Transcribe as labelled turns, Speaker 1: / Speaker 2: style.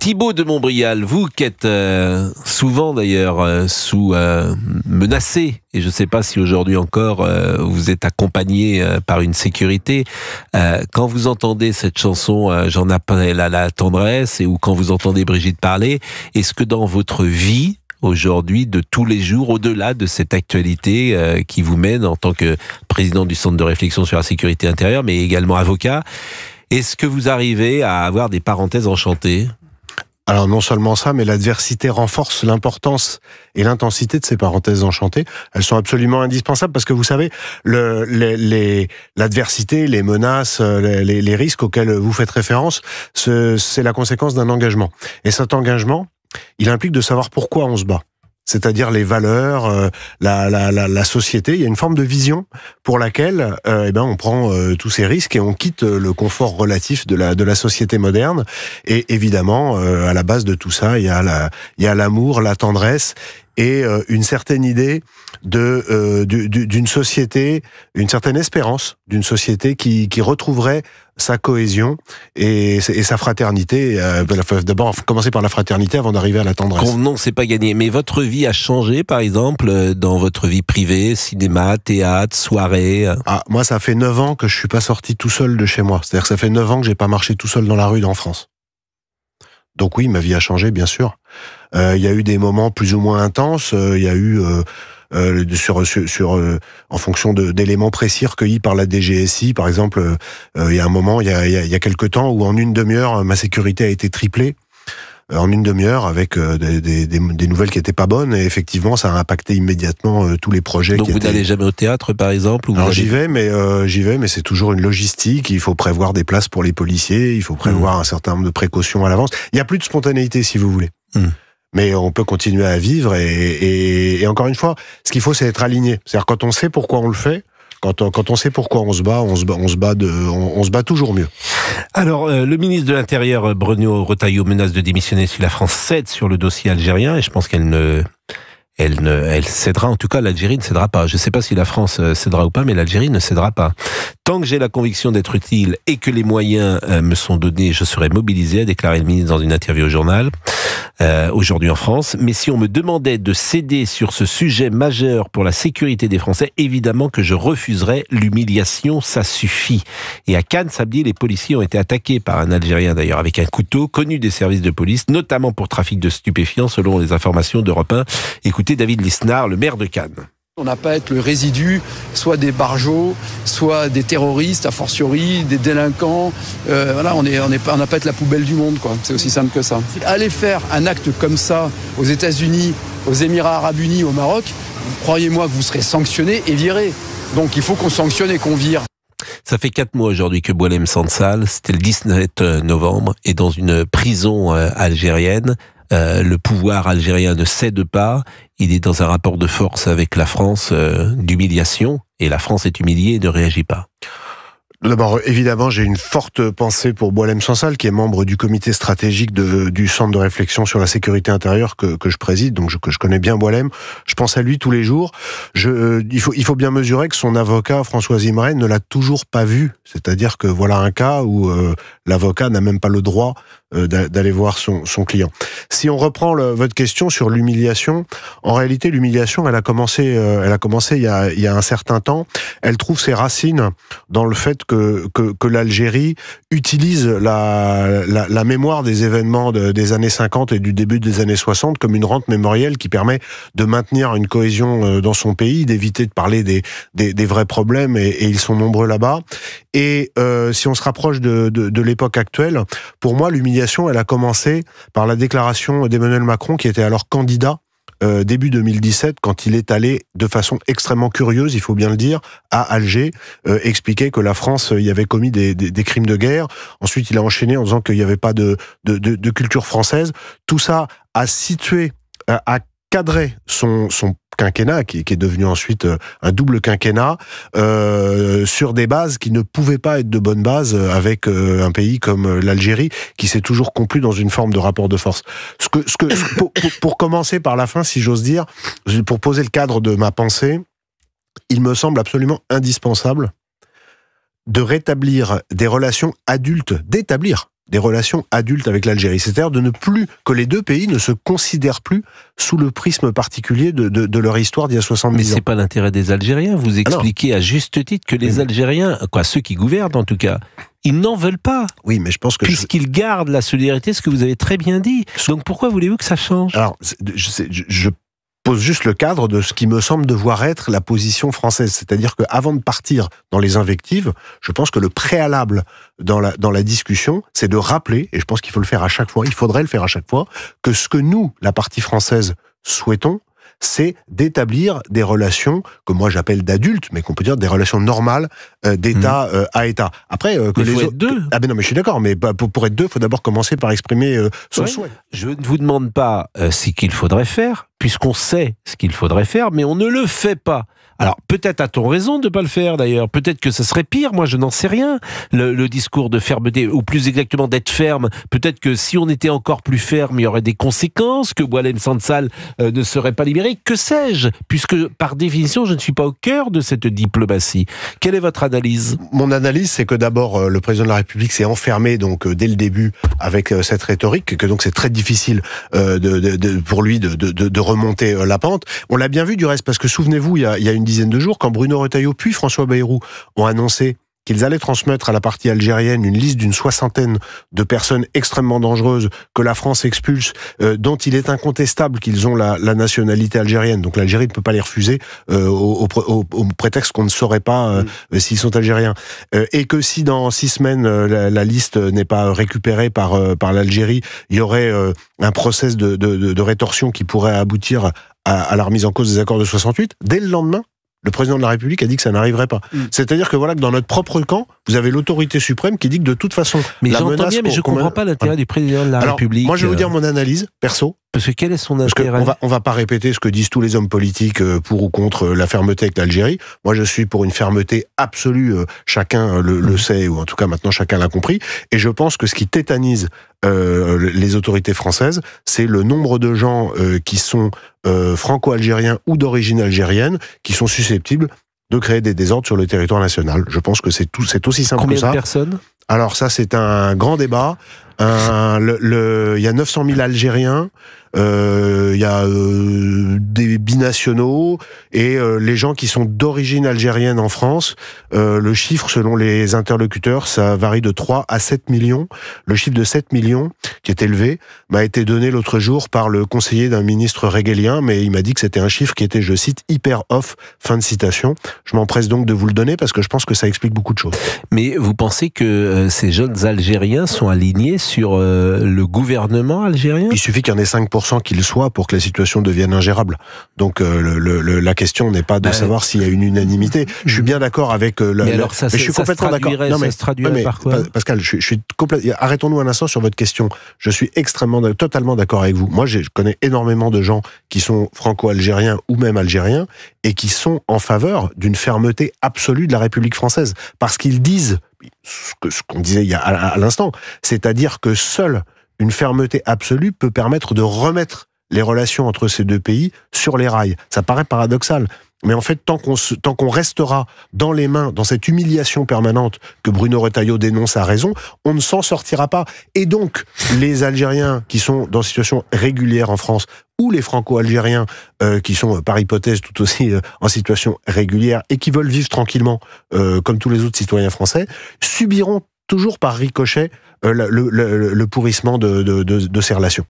Speaker 1: Thibaut de Montbrial, vous qui êtes souvent d'ailleurs menacé, et je ne sais pas si aujourd'hui encore vous êtes accompagné par une sécurité, quand vous entendez cette chanson « J'en appelle à la tendresse » ou quand vous entendez Brigitte parler, est-ce que dans votre vie aujourd'hui, de tous les jours, au-delà de cette actualité qui vous mène en tant que président du Centre de réflexion sur la sécurité intérieure, mais également avocat, est-ce que vous arrivez à avoir des parenthèses enchantées ?
Speaker 2: Alors non seulement ça, mais l'adversité renforce l'importance et l'intensité de ces parenthèses enchantées. Elles sont absolument indispensables parce que vous savez, l'adversité, les menaces, les risques auxquels vous faites référence, c'est la conséquence d'un engagement. Et cet engagement, il implique de savoir pourquoi on se bat. C'est-à-dire les valeurs, la société. Il y a une forme de vision pour laquelle on prend tous ces risques et on quitte le confort relatif de la société moderne. Et évidemment, à la base de tout ça, il y a l'amour, la tendresse et une certaine idée d'une société, une certaine espérance d'une société qui retrouverait sa cohésion et sa fraternité. D'abord, commencer par la fraternité avant d'arriver à la tendresse.
Speaker 1: Convenons que c'est pas gagné. Mais votre vie a changé, par exemple, dans votre vie privée, cinéma, théâtre, soirée.
Speaker 2: Moi, ça fait 9 ans que je suis pas sorti tout seul de chez moi. C'est-à-dire que ça fait 9 ans que j'ai pas marché tout seul dans la rue en France. Donc oui, ma vie a changé, bien sûr. Il y a eu des moments plus ou moins intenses. Il y a eu en fonction d'éléments précis recueillis par la DGSI, par exemple, il y a un moment, il y a quelque temps, où en une demi-heure, ma sécurité a été triplée. En une demi-heure, avec des nouvelles qui étaient pas bonnes, et effectivement, ça a impacté immédiatement tous les projets.
Speaker 1: Donc vous n'allez jamais au théâtre, par exemple, ou
Speaker 2: Alors j'y vais, mais c'est toujours une logistique. Il faut prévoir des places pour les policiers, il faut prévoir un certain nombre de précautions à l'avance. Il y a plus de spontanéité, si vous voulez. Mais on peut continuer à vivre, et encore une fois, ce qu'il faut, c'est être aligné. C'est-à-dire, quand on sait pourquoi on le fait, quand on sait pourquoi on se bat toujours mieux.
Speaker 1: Alors, le ministre de l'Intérieur, Bruno Retailleau, menace de démissionner si la France cède sur le dossier algérien, et je pense qu'elle cédera, en tout cas l'Algérie ne cédera pas. Je ne sais pas si la France cédera ou pas, mais l'Algérie ne cédera pas. Tant que j'ai la conviction d'être utile et que les moyens me sont donnés, je serai mobilisé, a déclaré le ministre dans une interview au journal, aujourd'hui en France. Mais si on me demandait de céder sur ce sujet majeur pour la sécurité des Français, évidemment que je refuserais. L'humiliation, ça suffit. Et à Cannes, samedi, les policiers ont été attaqués par un Algérien d'ailleurs avec un couteau, connu des services de police, notamment pour trafic de stupéfiants, selon les informations d'Europe 1. Écoutez David Lisnard, le maire de Cannes.
Speaker 3: On n'a pas à être le résidu, soit des barjots, soit des terroristes, a fortiori, des délinquants. On n'a pas à être la poubelle du monde, quoi. C'est aussi simple que ça. Aller faire un acte comme ça aux États-Unis, aux Émirats Arabes Unis, au Maroc, croyez-moi que vous serez sanctionné et viré. Donc il faut qu'on sanctionne et qu'on vire.
Speaker 1: Ça fait 4 mois aujourd'hui que Boualem Sansal, c'était le 19 novembre, est dans une prison algérienne. Le pouvoir algérien ne cède pas, il est dans un rapport de force avec la France d'humiliation, et la France est humiliée et ne réagit pas.
Speaker 2: D'abord, évidemment, j'ai une forte pensée pour Boualem Sansal, qui est membre du comité stratégique du Centre de réflexion sur la sécurité intérieure que je préside, donc que je connais bien Boualem. Je pense à lui tous les jours. Il faut bien mesurer que son avocat, François Imren, ne l'a toujours pas vu. C'est-à-dire que voilà un cas où l'avocat n'a même pas le droit d'aller voir son client. Si on reprend votre question sur l'humiliation, en réalité, l'humiliation, elle a commencé il y a un certain temps. Elle trouve ses racines dans le fait que l'Algérie utilise la mémoire des événements des années 50 et du début des années 60 comme une rente mémorielle qui permet de maintenir une cohésion dans son pays, d'éviter de parler des vrais problèmes, et ils sont nombreux là-bas. Et si on se rapproche de l'époque actuelle, pour moi, l'humiliation, elle a commencé par la déclaration d'Emmanuel Macron, qui était alors candidat début 2017, quand il est allé de façon extrêmement curieuse, il faut bien le dire, à Alger, expliquer que la France y avait commis des crimes de guerre. Ensuite, il a enchaîné en disant qu'il n'y avait pas de culture française. Tout ça a situé, a cadré son quinquennat, qui est devenu ensuite un double quinquennat, sur des bases qui ne pouvaient pas être de bonnes bases avec un pays comme l'Algérie, qui s'est toujours complu dans une forme de rapport de force. Pour commencer par la fin, si j'ose dire, pour poser le cadre de ma pensée, il me semble absolument indispensable de rétablir des relations adultes, d'établir des relations adultes avec l'Algérie. C'est-à-dire que les deux pays ne se considèrent plus sous le prisme particulier de leur histoire d'il y a 70 ans.
Speaker 1: Mais c'est pas l'intérêt des Algériens. Vous expliquez à juste titre que les Algériens, ceux qui gouvernent en tout cas, ils n'en veulent pas.
Speaker 2: Oui, mais je pense que...
Speaker 1: Puisqu'ils gardent la solidarité, ce que vous avez très bien dit. Donc pourquoi voulez-vous que ça change ?
Speaker 2: Alors, je pose juste le cadre de ce qui me semble devoir être la position française. C'est-à-dire qu'avant de partir dans les invectives, je pense que le préalable dans la discussion, c'est de rappeler, et je pense qu'il faut le faire à chaque fois, il faudrait le faire à chaque fois, que ce que nous, la partie française, souhaitons, c'est d'établir des relations que moi j'appelle d'adultes, mais qu'on peut dire des relations normales d'État à État. Après, que
Speaker 1: les autres... être deux.
Speaker 2: Ah ben non, mais je suis d'accord, mais pour être deux, il faut d'abord commencer par exprimer son souhait.
Speaker 1: Je ne vous demande pas ce qu'il faudrait faire, puisqu'on sait ce qu'il faudrait faire, mais on ne le fait pas. Alors, peut-être a-t-on raison de ne pas le faire, d'ailleurs. Peut-être que ce serait pire, moi je n'en sais rien. Le discours de fermeté, ou plus exactement d'être ferme, peut-être que si on était encore plus ferme, il y aurait des conséquences, que Boualem Sansal ne serait pas libéré. Que sais-je ? Puisque, par définition, je ne suis pas au cœur de cette diplomatie. Quelle est votre analyse ?
Speaker 2: Mon analyse, c'est que d'abord, le président de la République s'est enfermé, donc, dès le début, avec cette rhétorique, que donc c'est très difficile pour lui de remonter la pente. On l'a bien vu du reste, parce que souvenez-vous, il y a une dizaine de jours, quand Bruno Retailleau puis François Bayrou ont annoncé qu'ils allaient transmettre à la partie algérienne une liste d'une 60aine de personnes extrêmement dangereuses que la France expulse, dont il est incontestable qu'ils ont la nationalité algérienne. Donc l'Algérie ne peut pas les refuser au prétexte qu'on ne saurait pas s'ils sont algériens. Et que si dans 6 semaines la liste n'est pas récupérée par l'Algérie, il y aurait un process de rétorsion qui pourrait aboutir à la remise en cause des accords de 68. Dès le lendemain, le président de la République a dit que ça n'arriverait pas. C'est-à-dire que voilà, que dans notre propre camp, vous avez l'autorité suprême qui dit que de toute façon...
Speaker 1: Mais j'entends bien, mais je ne comprends pas l'intérêt du président de la République.
Speaker 2: Moi, je vais vous dire mon analyse, perso.
Speaker 1: Parce que quel est son intérêt ?
Speaker 2: Parce qu'on va pas répéter ce que disent tous les hommes politiques pour ou contre la fermeté avec l'Algérie. Moi, je suis pour une fermeté absolue. Chacun le sait, ou en tout cas maintenant chacun l'a compris. Et je pense que ce qui tétanise les autorités françaises, c'est le nombre de gens qui sont franco-algériens ou d'origine algérienne, qui sont susceptibles de créer des désordres sur le territoire national. Je pense que c'est aussi simple que ça.
Speaker 1: Combien de personnes ?
Speaker 2: Alors ça, c'est un grand débat. Il y a 900 000 Algériens, il y a des binationaux et les gens qui sont d'origine algérienne en France. Le chiffre, selon les interlocuteurs, ça varie de 3 à 7 millions. Le chiffre de 7 millions, qui est élevé, m'a été donné l'autre jour par le conseiller d'un ministre régélien, mais il m'a dit que c'était un chiffre qui était, je cite, hyper off, fin de citation. Je m'empresse donc de vous le donner parce que je pense que ça explique beaucoup de choses.
Speaker 1: Mais vous pensez que ces jeunes Algériens sont alignés sur le gouvernement algérien ?
Speaker 2: Il suffit qu'il y en ait 5% qui le soient pour que la situation devienne ingérable. Donc la question n'est pas de savoir s'il y a une unanimité. Je suis bien d'accord avec
Speaker 1: mais je suis complètement d'accord. Ça se traduirait par quoi ?
Speaker 2: Pascal, je suis complètement... Arrêtons-nous un instant sur votre question. Je suis totalement d'accord avec vous. Moi, je connais énormément de gens qui sont franco-algériens ou même algériens et qui sont en faveur d'une fermeté absolue de la République française. Parce qu'ils disent ce qu'on disait à l'instant, c'est-à-dire que seule une fermeté absolue peut permettre de remettre les relations entre ces deux pays sur les rails. Ça paraît paradoxal, mais en fait, tant qu'on restera dans les mains, dans cette humiliation permanente que Bruno Retailleau dénonce à raison, on ne s'en sortira pas. Et donc, les Algériens qui sont dans une situation régulière en France, ou les Franco-Algériens qui sont, par hypothèse, tout aussi en situation régulière et qui veulent vivre tranquillement, comme tous les autres citoyens français, subiront toujours par ricochet le pourrissement de ces relations.